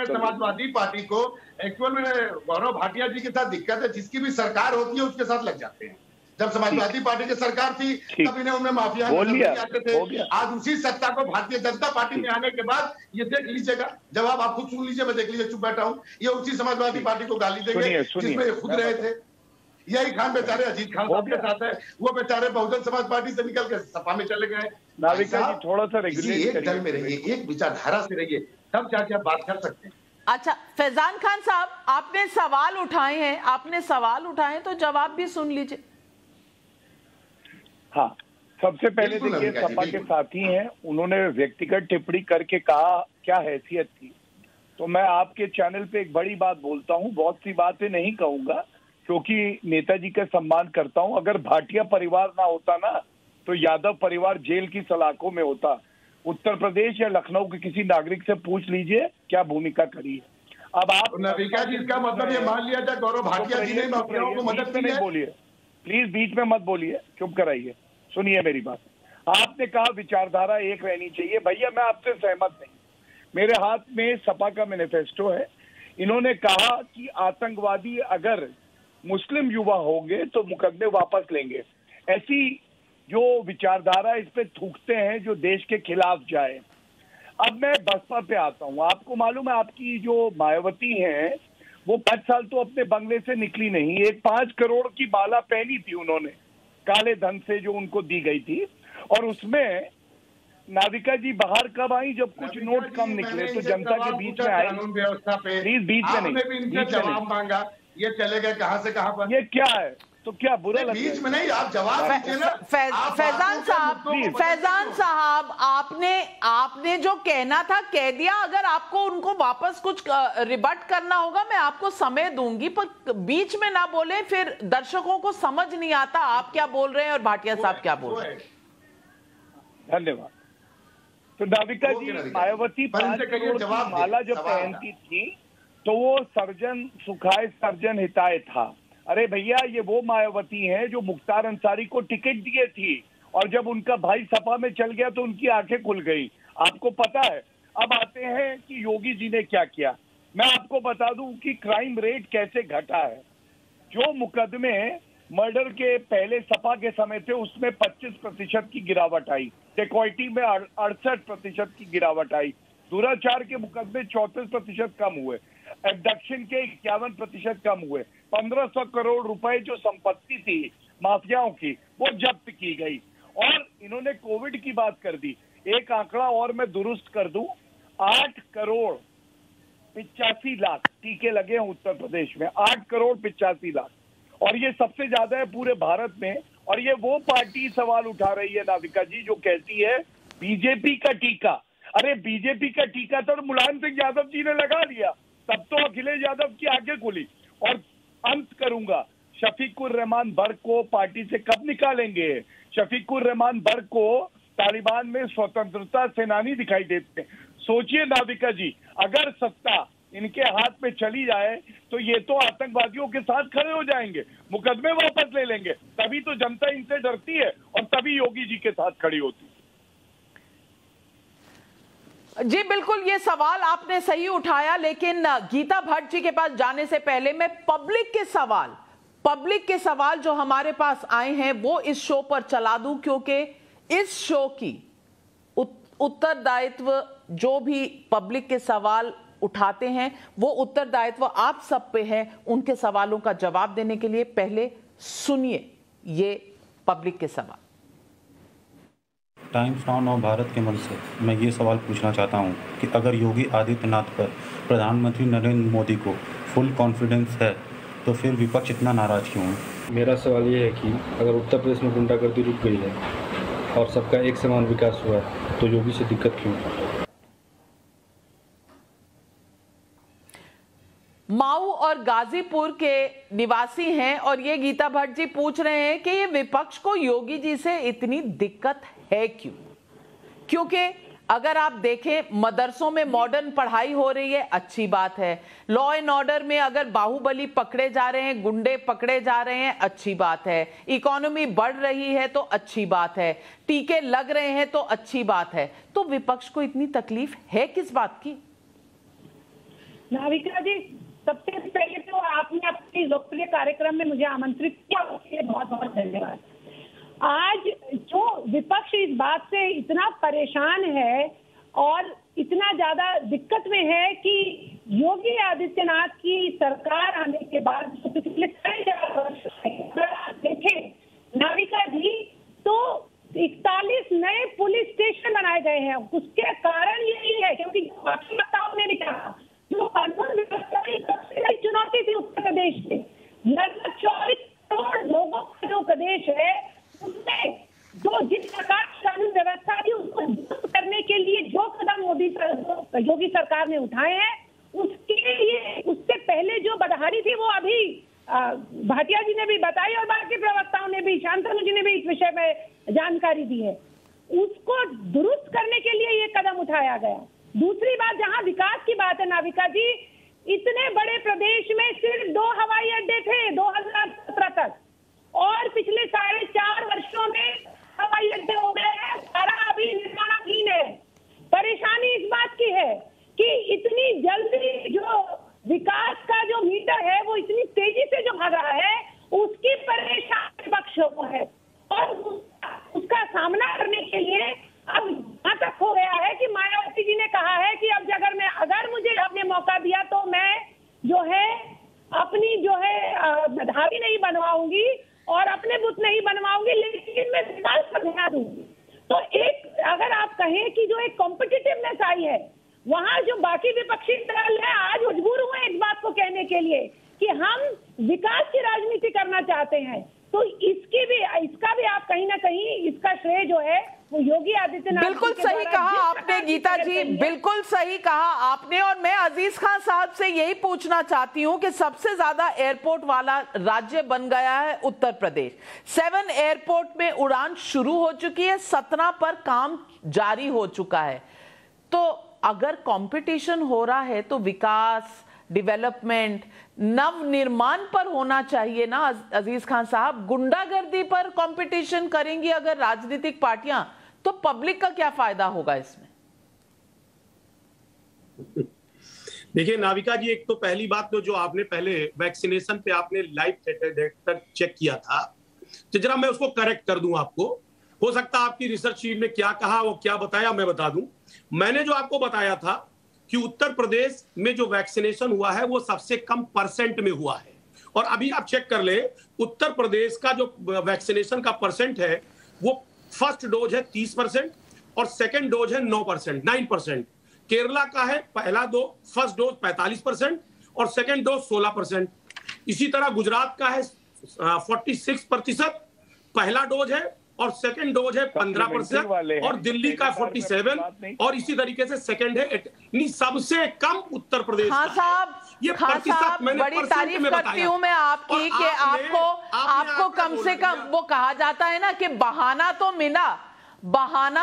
समाजवादी पार्टी को एक्चुअल में गौरव भाटिया जी के साथ दिक्कत है, जिसकी भी सरकार होती है उसके साथ लग जाते हैं। जब समाजवादी पार्टी की सरकार थी तब इन्हें उनमें माफिया आते थे। आज उसी सत्ता को भारतीय जनता पार्टी में आने के बाद ये देख लीजिएगा, जवाब आप खुद सुन लीजिए, मैं देख लीजिए, चुप बैठा हूँ। ये उसी समाजवादी पार्टी को गाली देंगे जिसमें ये खुद रहे थे। यही खान बेचारे अजीत खान साहब के साथ है, वो बेचारे बहुजन समाज पार्टी से निकल के सपा में चले गए। नाविका जी थोड़ा सा रेगुलेट एक दल में रहिए, एक विचारधारा से रहिए, तब क्या क्या बात कर सकते हैं। अच्छा फैजान खान साहब, आपने सवाल उठाए हैं तो जवाब भी सुन लीजिए। हाँ, सबसे पहले देखिए, सपा के साथी हैं, उन्होंने व्यक्तिगत टिप्पणी करके कहा क्या हैसियत थी। तो मैं आपके चैनल पे एक बड़ी बात बोलता हूँ, बहुत सी बातें नहीं कहूंगा क्योंकि नेताजी का सम्मान करता हूं। अगर भाटिया परिवार ना होता ना तो यादव परिवार जेल की सलाखों में होता। उत्तर प्रदेश या लखनऊ के किसी नागरिक से पूछ लीजिए क्या भूमिका करी है। अब आप नविका जी का मतलब ये मान लिया जाए गौरव भाटिया जी ने माफियाओं को मदद की है। बोलिए प्लीज, बीच में मत बोलिए, चुप कराइए, सुनिए मेरी बात। आपने कहा विचारधारा एक रहनी चाहिए, भैया मैं आपसे सहमत नहीं। मेरे हाथ में सपा का मैनिफेस्टो है। इन्होंने कहा कि आतंकवादी अगर मुस्लिम युवा होंगे तो मुकदमे वापस लेंगे। ऐसी जो विचारधारा इस पे थूकते हैं जो देश के खिलाफ जाए। अब मैं बसपा पे आता हूँ। आपको मालूम है आपकी जो मायावती हैं वो 5 साल तो अपने बंगले से निकली नहीं। एक 5 करोड़ की माला पहनी थी उन्होंने काले धन से जो उनको दी गई थी, और उसमें नाविका जी बाहर कब आई जब कुछ नोट कम निकले तो जनता के बीच में आए। प्लीज बीच में नहीं मांगा, ये चले गए कहां से कहां पर। ये क्या है तो क्या बुरा लगा? बीच में नहीं, आप जवाब दीजिए ना। फैजान साहब आपने जो कहना था कह दिया। अगर आपको उनको वापस कुछ रिबट करना होगा मैं आपको समय दूंगी, पर बीच में ना बोले, फिर दर्शकों को समझ नहीं आता आप क्या बोल रहे हैं और भाटिया साहब क्या बोल रहे हैं। धन्यवाद। तो नाविका जी, मायावती 5 करोड़ की माला जब पहनती थी तो वो सर्जन सुखाए सर्जन हिताय था। अरे भैया, ये वो मायावती हैं जो मुख्तार अंसारी को टिकट दिए थी, और जब उनका भाई सपा में चल गया तो उनकी आंखें खुल गई। आपको पता है। अब आते हैं कि योगी जी ने क्या किया। मैं आपको बता दूं कि क्राइम रेट कैसे घटा है। जो मुकदमे मर्डर के पहले सपा के समय थे उसमें 25% की गिरावट आई, डेकॉइटी में 68% की गिरावट आई, दुराचार के मुकदमे 34% कम हुए, एब्डक्शन के 51% कम हुए, 1500 करोड़ रुपए जो संपत्ति थी माफियाओं की वो जब्त की गई। और इन्होंने कोविड की बात कर दी। एक आंकड़ा और मैं दुरुस्त कर दूं, 8 करोड़ 85 लाख टीके लगे हैं उत्तर प्रदेश में, 8 करोड़ 85 लाख, और ये सबसे ज्यादा है पूरे भारत में। और ये वो पार्टी सवाल उठा रही है नाविका जी जो कहती है बीजेपी का टीका। अरे बीजेपी का टीका तो मुलायम सिंह यादव जी ने लगा लिया, तब तो अखिलेश यादव की आंखें खुली। और अंत करूंगा, शफीकुर रहमान बर्क को पार्टी से कब निकालेंगे? शफीकुर रहमान बर्क को तालिबान में स्वतंत्रता सेनानी दिखाई देते हैं। सोचिए नाविका जी, अगर सत्ता इनके हाथ में चली जाए तो ये तो आतंकवादियों के साथ खड़े हो जाएंगे, मुकदमे वापस ले लेंगे। तभी तो जनता इनसे डरती है और तभी योगी जी के साथ खड़ी होती है। जी बिल्कुल, ये सवाल आपने सही उठाया, लेकिन गीता भट्ट जी के पास जाने से पहले मैं पब्लिक के सवाल जो हमारे पास आए हैं वो इस शो पर चला दूं, क्योंकि इस शो की उत्तरदायित्व जो भी पब्लिक के सवाल उठाते हैं वो उत्तरदायित्व आप सब पे है उनके सवालों का जवाब देने के लिए। पहले सुनिए ये पब्लिक के सवाल। टाइम्स नाउ नव भारत के मंच से मैं ये सवाल पूछना चाहता हूँ कि अगर योगी आदित्यनाथ पर प्रधानमंत्री नरेंद्र मोदी को फुल कॉन्फिडेंस है तो फिर विपक्ष इतना नाराज क्यों है? मेरा सवाल ये है कि अगर उत्तर प्रदेश में गुंडागर्दी रुक गई है और सबका एक समान विकास हुआ है तो योगी से दिक्कत क्यों? माऊ और गाजीपुर के निवासी हैं और ये गीता भट्ट जी पूछ रहे हैं कि ये विपक्ष को योगी जी से इतनी दिक्कत है क्यों? क्योंकि अगर आप देखें मदरसों में मॉडर्न पढ़ाई हो रही है, अच्छी बात है। लॉ एंड ऑर्डर में अगर बाहुबली पकड़े जा रहे हैं, गुंडे पकड़े जा रहे हैं, अच्छी बात है। इकोनॉमी बढ़ रही है तो अच्छी बात है। टीके लग रहे हैं तो अच्छी बात है। तो विपक्ष को इतनी तकलीफ है किस बात की? नाविका जी, सबसे पहले तो आपने अपने लोकप्रिय कार्यक्रम में मुझे आमंत्रित किया, उसके लिए बहुत बहुत धन्यवाद। आज जो विपक्ष इस बात से इतना परेशान है और इतना ज्यादा दिक्कत में है कि योगी आदित्यनाथ की सरकार आने के बाद पिछले 4 वर्ष देखें नाविका जी, तो 41 नए पुलिस स्टेशन बनाए गए हैं। उसके कारण यही है क्योंकि वक्ताओं ने भी कहा जो कानून व्यवस्था की सबसे बड़ी चुनौती थी उत्तर प्रदेश में, लगभग 24 करोड़ लोगों का जो प्रदेश है उसमें जो जिस प्रकार कानून व्यवस्था थी उसको दुरुस्त करने के लिए जो कदम योगी सरकार ने उठाए हैं उसके लिए, उससे पहले जो बदहाली थी वो अभी भाटिया जी ने भी बताई और बाकी प्रवक्ताओं ने भी, शांतनु जी ने भी इस विषय में जानकारी दी है। उसको दुरुस्त करने के लिए ये कदम उठाया गया। दूसरी बात, जहां विकास की बात है नाविका जी, इतने बड़े प्रदेश में सिर्फ 2 हवाई अड्डे थे 2017 तक और पिछले 4.5 वर्षों में हवाई अड्डे हो गए हैं, सारा अभी निर्माणाधीन है। परेशानी इस बात की है कि इतनी जल्दी जो विकास का जो मीटर है वो इतनी तेजी से जो भाग रहा है उसकी परेशानी विपक्ष को है और उसका सामना करने के लिए अब यहाँ तक हो गया है कि मायावती जी ने कहा है कि अब अगर मुझे आपने मौका दिया तो मैं जो है अपनी जो है धारी नहीं बनवाऊंगी और अपने बुत नहीं बनवाऊंगी, लेकिन मैं विकास पर ध्यान दूंगी। तो एक अगर आप कहें कि जो एक कॉम्पिटिटिवनेस आई है, वहां जो बाकी विपक्षी दल है आज मजबूर हुए इस बात को कहने के लिए कि हम विकास की राजनीति करना चाहते हैं। तो इसका भी आप कहीं ना कहीं इसका श्रेय जो है वो योगी आदित्यनाथ। बिल्कुल सही कहा आपने गीता जी, बिल्कुल सही कहा आपने। और मैं अजीज खान साहब से यही पूछना चाहती हूं कि सबसे ज्यादा एयरपोर्ट वाला राज्य बन गया है उत्तर प्रदेश। 7 एयरपोर्ट में उड़ान शुरू हो चुकी है, 17 पर काम जारी हो चुका है। तो अगर कंपटीशन हो रहा है तो विकास, डेवलपमेंट, नवनिर्माण पर होना चाहिए ना अजीज खान साहब। गुंडागर्दी पर कंपटीशन करेंगी अगर राजनीतिक पार्टियां, तो पब्लिक का क्या फायदा होगा इसमें? देखिए नाविका जी, एक तो पहली बात तो जो आपने पहले वैक्सीनेशन पे आपने लाइव डेटा चेक किया था, तो जरा मैं उसको करेक्ट कर दूं आपको। हो सकता है आपकी रिसर्च टीम ने क्या कहा वो क्या बताया मैं बता दूं। मैंने जो आपको बताया था कि उत्तर प्रदेश में जो वैक्सीनेशन हुआ है वो सबसे कम % में हुआ है। और अभी आप चेक कर ले, उत्तर प्रदेश का जो वैक्सीनेशन का % है वो फर्स्ट डोज है 30% और सेकंड डोज है 9%। केरला का है फर्स्ट डोज 45% और सेकंड डोज 16%। इसी तरह गुजरात का है 46% पहला डोज है और सेकंड डोज है 15% और दिल्ली का 47 और इसी तरीके से सेकंड है सबसे कम उत्तर प्रदेश। हाँ साहब, ये खान साहब बड़ी तारीफ करती हूँ मैं आपकी कि आपको कम से कम वो कहा जाता है ना कि बहाना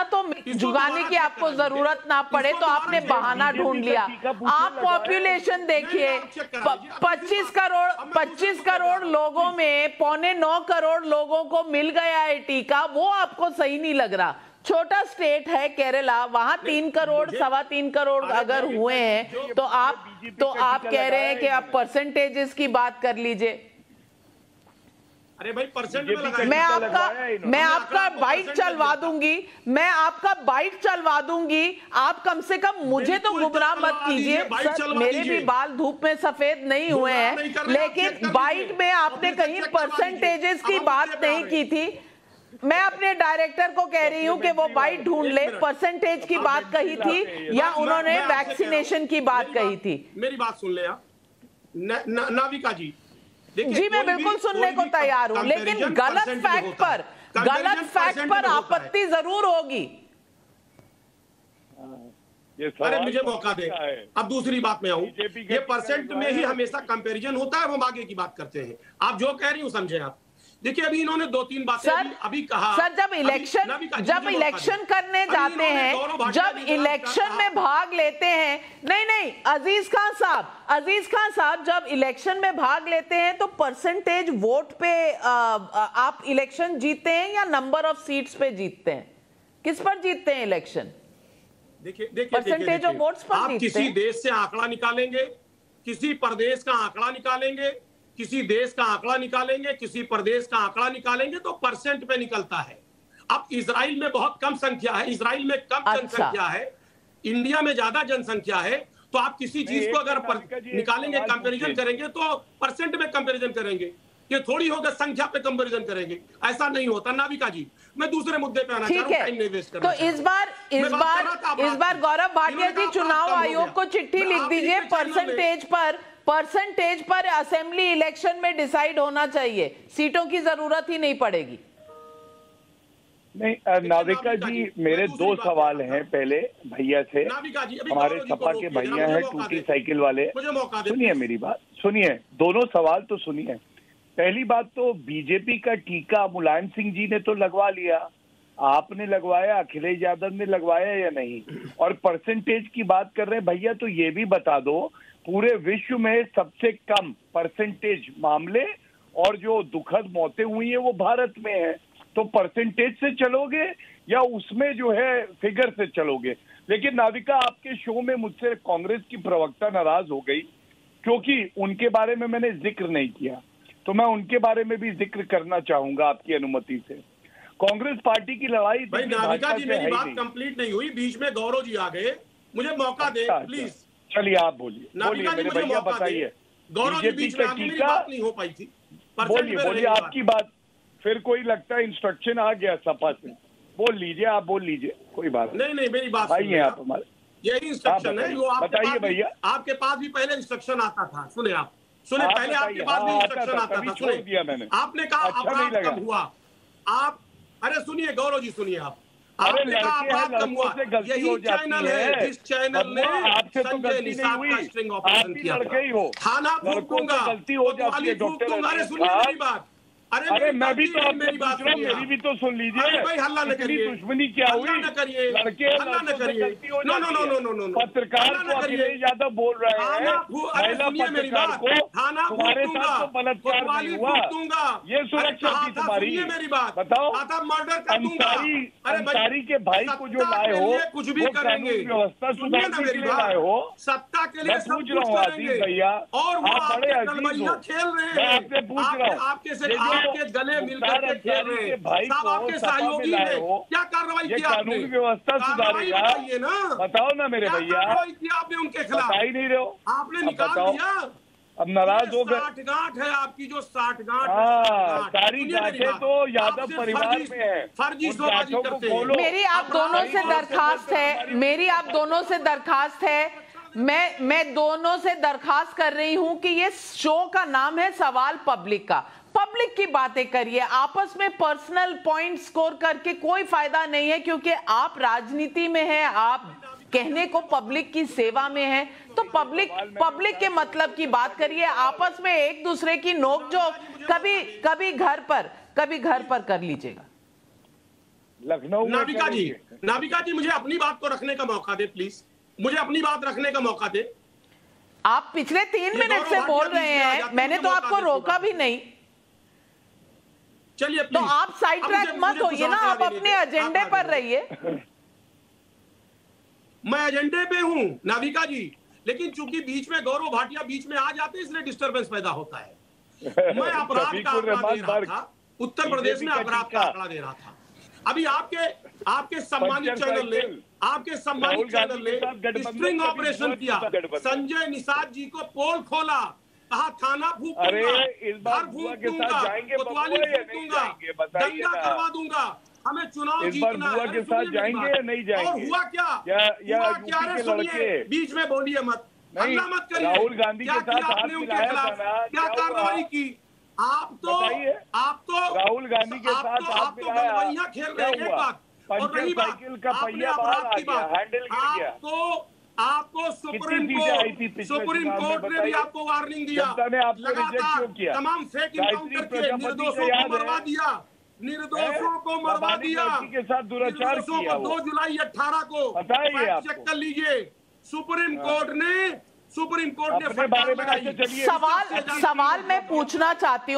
तो जुगाने की आपको जरूरत ना पड़े, तो आपने बहाना ढूंढ लिया। आप पॉपुलेशन देखिए, 25 करोड़ लोगों में 8.25 करोड़ लोगों को मिल गया है टीका, वो आपको सही नहीं लग रहा। छोटा स्टेट है केरला, वहां 3 करोड़ 3.25 करोड़ अगर हुए हैं तो आप कह रहे हैं कि आप परसेंटेजेस की बात कर लीजिए। अरे भाई परसेंट मैं आपका बाइट चलवा दूंगी, आप कम से कम मुझे तो गुमराह मत कीजिए। मेरे भी बाल धूप में सफेद नहीं हुए हैं, लेकिन बाइट में आपने कहीं परसेंटेजेस की बात नहीं की थी। मैं अपने डायरेक्टर को कह रही हूं कि वो बाइट ढूंढ ले, परसेंटेज की बात कही थी या उन्होंने वैक्सीनेशन की बात कही थी। मेरी बात सुन ले आप नाविका जी। जी मैं बिल्कुल सुनने को तैयार हूं, लेकिन गलत फैक्ट पर आपत्ति जरूर होगी। अरे मुझे मौका दे। अब दूसरी बात में आऊं, ये परसेंट में ही हमेशा कंपैरिजन होता है, हम आगे की बात करते हैं। आप जो कह रही हूं समझे आप। देखिए अभी इन्होंने 2-3 बातें अभी कहा। सर जब इलेक्शन करने जाते हैं, जब इलेक्शन में भाग लेते हैं, नहीं अजीज खान साहब जब इलेक्शन में भाग लेते हैं तो परसेंटेज वोट पे आप इलेक्शन जीतते हैं या नंबर ऑफ सीट्स पे जीतते हैं? किस पर जीतते हैं इलेक्शन? देखिए परसेंटेज ऑफ वोट्स पर आप किसी देश से आंकड़ा निकालेंगे, किसी प्रदेश का आंकड़ा निकालेंगे, किसी देश का आंकड़ा निकालेंगे, किसी प्रदेश का आंकड़ा निकालेंगे तो परसेंट पे निकलता है। अब इजराइल में बहुत कम संख्या है, इजराइल में कम जनसंख्या है, इंडिया में ज्यादा जनसंख्या है, तो आप किसी चीज को अगर निकालेंगे, कंपैरिजन करेंगे तो परसेंट में कंपैरिजन करेंगे। ये थोड़ी होगा संख्या पे कंपैरिजन करेंगे, ऐसा नहीं होता। नाविका जी मैं दूसरे मुद्दे पे आना चाह रहा हूं, टाइम नहीं वेस्ट करना। तो इस बार गौरव भाटिया जी चुनाव आयोग को चिट्ठी लिख दीजिए, परसेंटेज पर असेंबली इलेक्शन में डिसाइड होना चाहिए, सीटों की जरूरत ही नहीं पड़ेगी। नहीं नाविका जी, मेरे 2 सवाल हैं पहले भैया से। हमारे सपा के भैया हैं टूटी साइकिल वाले, सुनिए मेरी बात, सुनिए दोनों सवाल तो सुनिए। पहली बात तो बीजेपी का टीका मुलायम सिंह जी ने तो लगवा लिया, आपने लगवाया, अखिलेश यादव ने लगवाया या नहीं? और परसेंटेज की बात कर रहे हैं भैया, तो ये भी बता दो पूरे विश्व में सबसे कम परसेंटेज मामले और जो दुखद मौतें हुई हैं वो भारत में है, तो परसेंटेज से चलोगे या उसमें जो है फिगर से चलोगे? लेकिन नाविका आपके शो में मुझसे कांग्रेस की प्रवक्ता नाराज हो गई क्योंकि उनके बारे में मैंने जिक्र नहीं किया, तो मैं उनके बारे में भी जिक्र करना चाहूंगा आपकी अनुमति से। कांग्रेस पार्टी की लड़ाई नाविका जी मेरी बात कंप्लीट नहीं हुई, बीच में गौरव जी आ गए, मुझे मौका दे प्लीज। चलिए आप बोलिए मेरे भैया, बताइए बीजेपी का टीका नहीं हो पाई थी, बोलिए आपकी बात। फिर कोई लगता है इंस्ट्रक्शन आ गया सपा से, बोल लीजिए, आप बोल लीजिए, कोई बात नहीं मेरी बात भाई है आप हमारे, यही इंस्ट्रक्शन है। वो बताइए भैया, आपके पास भी पहले इंस्ट्रक्शन आता था, सुने पहले आपके पास भी इंस्ट्रक्शन आता था, सुने आपने कहा अपराध कम हुआ, आप अरे सुनिए गौरव जी सुनिए, आपने कहा अपराध कम हुआ, यही चैनल है जिस चैनल ने संजय निषाद का स्ट्रिंग ऑपरेशन किया था। थाना फूक दूंगा, कोतवाली फूक दूंगा। अरे सुनिए मेरी बात, अरे मैं भी तो मेरी बात मेरी भी तो सुन लीजिए। भाई हल्ला न करिए, दुश्मनी क्या हुई, न करिए, हल्ला न करिए, नो पत्रकार को अखिलेश यादव बोल रहे हैं, महिला पत्रकार को तुम्हारे साथ तो बलात्कार नहीं हुआ, ये सुरक्षा थी तुम्हारी। मेरी बात बताओ, मर्डर अंसारी के भाई को जो लाए हो कुछ भी करेंगे, व्यवस्था सुधारने के लिए लाए हो, सत्ता के लिए सब पूछ रहा हूँ आदिल भैया, और आप बड़े अजीज हो, खेल रहे हैं, मैं आपसे पूछ रहा हूँ, आपके गले मिलकर के खेल रहे हैं, सब आपके सहयोगी हैं, क्या कार्रवाई की आपने? कानून व्यवस्था सुधारेगा, बताओ ना मेरे भैया, आपने उनके खिलाफ बता ही नहीं रहे हो, आपने निकाल दिया। अब नाराज हो गए। साठगांठ है आपकी, जो साठगांठ, सारी गांठें तो यादव परिवार में है, फर्जी सोबाजी करते हैं। मेरी आप दोनों से दरखास्त है, मैं दोनों से दरखास्त कर रही हूं कि ये शो का नाम है सवाल पब्लिक का, पब्लिक की बातें करिए, आपस में पर्सनल पॉइंट स्कोर करके कोई फायदा नहीं है, क्योंकि आप राजनीति में हैं, आप कहने को पब्लिक की सेवा में है, तो पब्लिक के मतलब की बात करिए। आपस में एक दूसरे की नोकझोंक कभी घर पर कर लीजिएगा। लखनऊ नाविका जी मुझे अपनी बात को रखने का मौका दे प्लीज, मुझे अपनी बात रखने का मौका दे। आप पिछले 3 मिनट से बोल रहे हैं, मैंने तो आपको रोका भी नहीं। चलिए तो आप साइड ट्रैक मत होइए ना, आप अपने एजेंडे पर रहिए। मैं एजेंडे पे हूं नाविका जी, लेकिन चूंकि बीच में गौरव भाटिया बीच में आ जाते हैं इसलिए डिस्टर्बेंस पैदा होता है। मैं अपराध का आंकड़ा दे रहा था, उत्तर प्रदेश में अपराध का आंकड़ा दे रहा था। अभी आपके सम्मानित चैनल ने स्ट्रिंग ऑपरेशन किया, संजय निषाद जी को पोल खोला, कहा थाना फूंक दूंगा, घर फूंक दूंगा, कोतवाली फूंक दूंगा, दंगा करवा दूंगा, हमें चुनाव जीतना है। के साथ जाएंगे या नहीं जाएंगे? और हुआ क्या? हुआ क्या? अरे सुनिए, बीच में बोलिए मत, हल्ला मत करिए। राहुल गांधी के साथ आपने उनके खिलाफ क्या कार्रवाई की? आप तो राहुल गांधी के साथ आप तो गलवैया खेल रहे हैं। एक बात, और रही बात आपने अपराध की बात, आपको सुप्रीम कोर्ट ने भी आपको वार्निंग दिया, लगातार तमाम फेक इनकाउंटर के निर्दोषों को मरवा दिया, निर्दोषों को मरवा दिया, के साथ दुराचार किया। 2 जुलाई 18 को चेक कर लीजिए, सुप्रीम कोर्ट ने सवाल मैं पूछना चाहती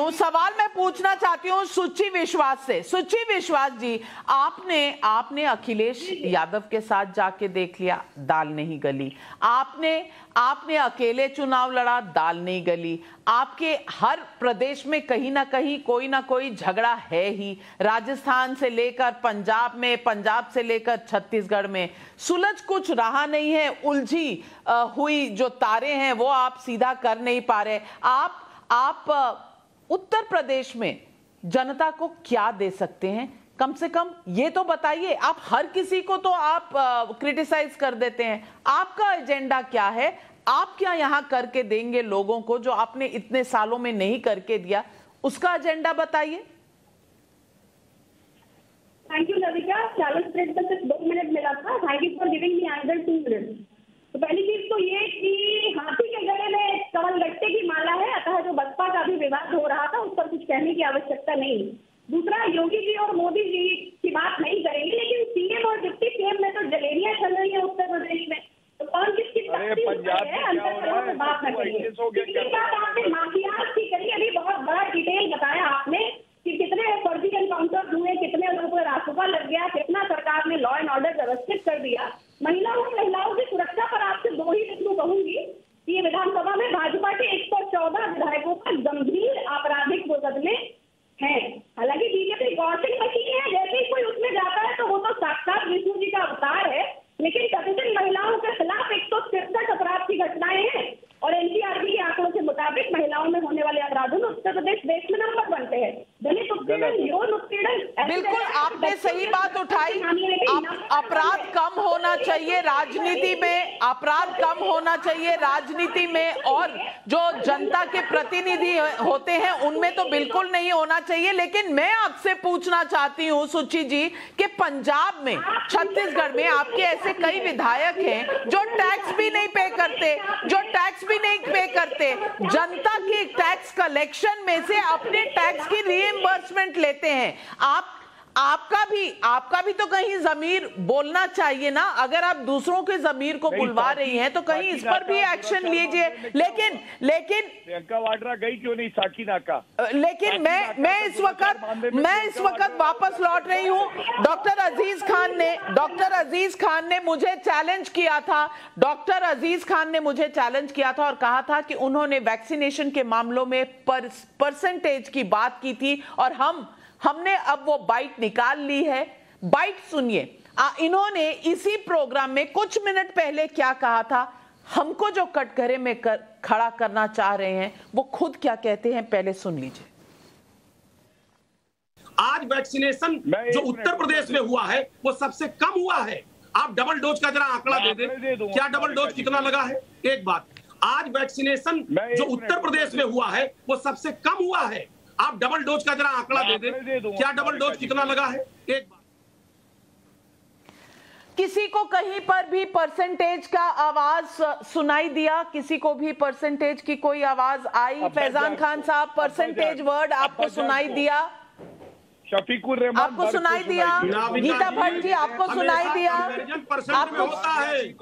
हूँ सुच्ची विश्वास से। सुच्ची विश्वास जी, आपने अखिलेश यादव के साथ जाके देख लिया, दाल नहीं गली। आपने अकेले चुनाव लड़ा, दाल नहीं गली। आपके हर प्रदेश में कहीं ना कहीं कोई ना कोई झगड़ा है ही, राजस्थान से लेकर पंजाब में, पंजाब से लेकर छत्तीसगढ़ में सुलझ कुछ रहा नहीं है। उलझी हुई जो तारे हैं वो आप सीधा कर नहीं पा रहे। आप उत्तर प्रदेश में जनता को क्या दे सकते हैं? कम से कम ये तो बताइए। आप हर किसी को तो आप क्रिटिसाइज कर देते हैं, आपका एजेंडा क्या है? आप क्या यहाँ करके देंगे लोगों को जो आपने इतने सालों में नहीं करके दिया? उसका एजेंडा बताइए। थैंक यू लविका, 40 मिनट में सिर्फ 2 मिनट मिला था। Thank you for giving me another 2 minute. तो पहली चीज तो ये कि हाथी के गले में कमल गट्टे की माला है, अतः जो बसपा का भी विवाद हो रहा था उस पर कुछ कहने की आवश्यकता नहीं। दूसरा, योगी जी और मोदी जी की बात नहीं करेंगे, लेकिन सीएम और डिप्टी सीएम में तो जलेबियां चल रही है उत्तर प्रदेश में, तो कौन किसकी पंजाब है अंतर में बात न करिए। तीसरी बात आपने माफियाज की करी, अभी बहुत बड़ा डिटेल बताया आपने कि कितने फर्जी एनकाउंटर हुए, कितने लोगों को रासुका लग गया, कितना सरकार ने लॉ एंड ऑर्डर व्यवस्थित कर दिया। महिलाओं की सुरक्षा पर आपसे 2 ही बिंदु कहूंगी कि ये विधानसभा में भाजपा के 114 विधायकों पर गंभीर आपराधिक मुकदमे हैं। हालांकि बीजेपी वॉशिंग मशीन है, जैसे ही कोई उसमें जाता है तो वो तो साक्षात विष्णु जी का अवतार है, लेकिन प्रतिदिन महिलाओं के खिलाफ 163 अपराध की घटनाएं हैं और एनसीआरबी के आंकड़ों के मुताबिक महिलाओं में होने वाले अपराधों में उत्तर प्रदेश देश में नंबर 1 पे है। दलित उत्पीड़न, यौन उत्पीड़न, बिल्कुल आपने सही बात उठाई। अपराध कम होना चाहिए राजनीति में, अपराध कम होना चाहिए राजनीति में, और जो जनता के प्रतिनिधि होते हैं उनमें तो बिल्कुल नहीं होना चाहिए। लेकिन मैं आपसे पूछना चाहती हूँ सुची जी कि पंजाब में, छत्तीसगढ़ में आपके ऐसे कई विधायक हैं जो टैक्स भी नहीं पे करते, जनता की टैक्स कलेक्शन में से अपने टैक्स की रीइंबर्समेंट लेते हैं। आपका भी तो कहीं जमीर बोलना चाहिए ना। अगर आप दूसरों के जमीर को बुलवा रही हैं तो कहीं इस पर भी एक्शन लीजिए। लेकिन प्रियंका वाड्रा गई क्यों नहीं साकीना का? लेकिन मैं इस वक्त वापस लौट रही हूं। डॉक्टर अजीज खान ने मुझे चैलेंज किया था और कहा था कि उन्होंने वैक्सीनेशन के मामलों में परसेंटेज की बात की थी और हमने अब वो बाइट निकाल ली है। बाइट सुनिए, इन्होंने इसी प्रोग्राम में कुछ मिनट पहले क्या कहा था। हमको जो कटघरे में खड़ा करना चाह रहे हैं वो खुद क्या कहते हैं, पहले सुन लीजिए। आज वैक्सीनेशन जो उत्तर प्रदेश में हुआ है वो सबसे कम हुआ है। आप डबल डोज का जरा आंकड़ा दे दें, क्या डबल डोज कितना लगा है? एक बात, आज वैक्सीनेशन जो उत्तर प्रदेश में हुआ है वो सबसे कम हुआ है। आप डबल डोज का जरा आंकड़ा दे दें, क्या डबल डोज कितना लगा है? एक बात किसी को कहीं पर भी परसेंटेज का आवाज सुनाई दिया? किसी को भी परसेंटेज की कोई आवाज आई? फैजान खान साहब, परसेंटेज वर्ड आपको सुनाई दिया? शफीकुर रहमान आपको सुनाई दिया? गीता भट्ट जी आपको सुनाई दिया?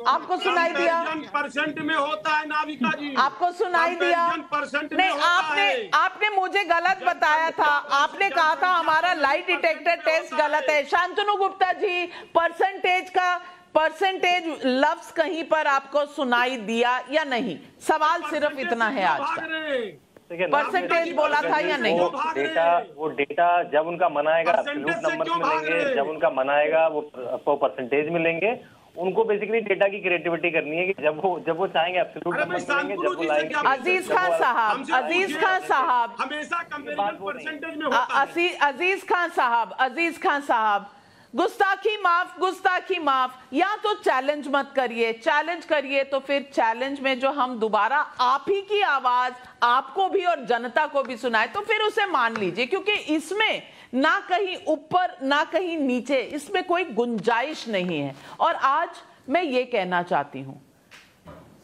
आपको सुनाई दिया? परसेंट में होता है नाविका जी, आपको सुनाई दिया? नहीं, आपने मुझे गलत बताया था। आपने कहा था हमारा लाई डिटेक्टर टेस्ट गलत है। शांतनु गुप्ता जी, परसेंटेज लफ्ज कहीं पर आपको सुनाई दिया या नहीं? सवाल सिर्फ इतना है आज का। परसेंटेज बोला था या नहीं? वो डेटा जब उनका मनाएगा एब्सोल्यूट नंबर मिलेंगे, जब उनका मनाएगा वो परसेंटेज मिलेंगे। उनको बेसिकली डेटा की क्रिएटिविटी करनी है कि जब वो चाहेंगे एब्सोल्यूट नंबर मिलेंगे, जब वो लाएंगे। अजीज खान साहब, हमेशा कंपैरिजन परसेंटेज में होता है। अजीज खान साहब, गुस्ताखी माफ। या तो चैलेंज मत करिए, चैलेंज करिए तो फिर चैलेंज में जो हम दोबारा आप ही की आवाज आपको भी और जनता को भी सुनाए तो फिर उसे मान लीजिए, क्योंकि इसमें ना कहीं ऊपर ना कहीं नीचे, इसमें कोई गुंजाइश नहीं है। और आज मैं ये कहना चाहती हूं,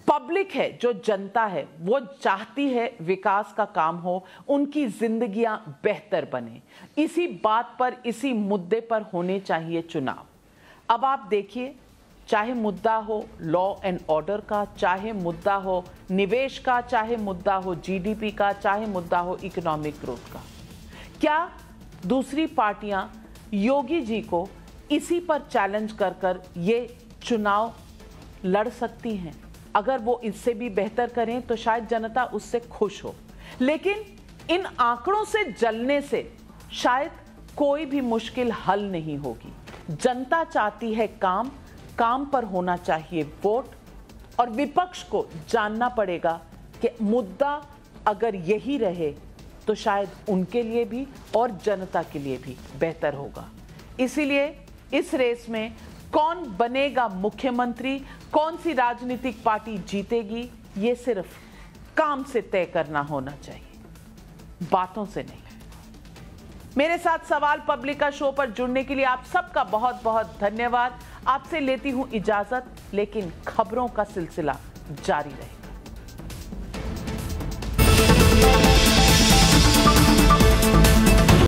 पब्लिक है, जो जनता है, वो चाहती है विकास का काम हो, उनकी जिंदगियां बेहतर बने। इसी बात पर, इसी मुद्दे पर होने चाहिए चुनाव। अब आप देखिए, चाहे मुद्दा हो लॉ एंड ऑर्डर का, चाहे मुद्दा हो निवेश का, चाहे मुद्दा हो जीडीपी का, चाहे मुद्दा हो इकोनॉमिक ग्रोथ का, क्या दूसरी पार्टियां योगी जी को इसी पर चैलेंज कर कर ये चुनाव लड़ सकती हैं? अगर वो इससे भी बेहतर करें तो शायद जनता उससे खुश हो। लेकिन इन आंकड़ों से जलने से शायद कोई भी मुश्किल हल नहीं होगी। जनता चाहती है काम, काम पर होना चाहिए वोट, और विपक्ष को जानना पड़ेगा कि मुद्दा अगर यही रहे तो शायद उनके लिए भी और जनता के लिए भी बेहतर होगा। इसीलिए इस रेस में कौन बनेगा मुख्यमंत्री, कौन सी राजनीतिक पार्टी जीतेगी, ये सिर्फ काम से तय करना होना चाहिए, बातों से नहीं। मेरे साथ सवाल पब्लिक शो पर जुड़ने के लिए आप सबका बहुत बहुत धन्यवाद। आपसे लेती हूं इजाजत, लेकिन खबरों का सिलसिला जारी रहेगा।